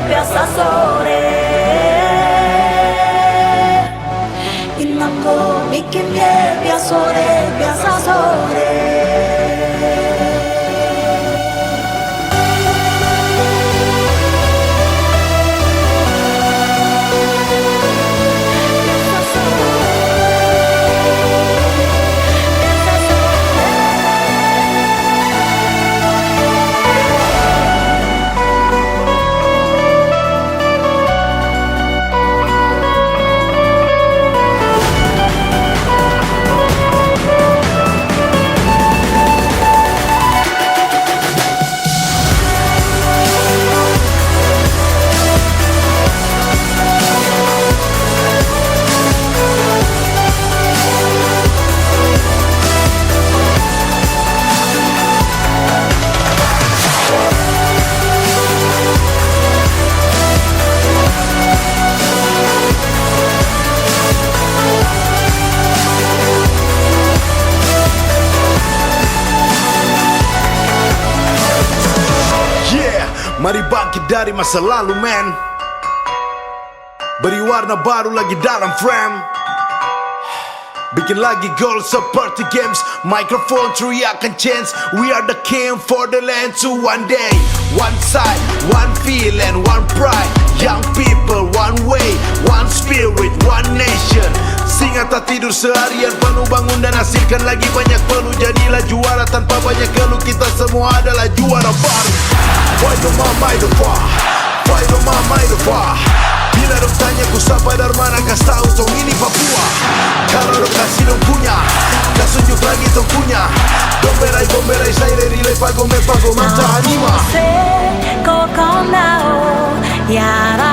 Piazza Sore. Inako bikin dia Piazza Sore. Mari bangkit dari masa lalu man, beri warna baru lagi dalam frame. Bikin lagi goal seperti games, microphone teriakan chance. We are the king for the land. So one day, one side, one feeling, one pride. Young people, one way, one spirit, one nation. Singa tak tidur seharian, penuh bangun dan hasilkan lagi banyak peluh. Jadilah juara tanpa banyak keluh, kita semua adalah juara baru. Vai domar mai depa, vai domar mai depa. Bila dong tanya ku siapa dari mana, kasih tahu tong ini Papua. Kalau dong kasih dong punya, kasih tunjuk lagi tong punya. Bomberai saya dari lepa gome menta anima. Kau kau nao, yara.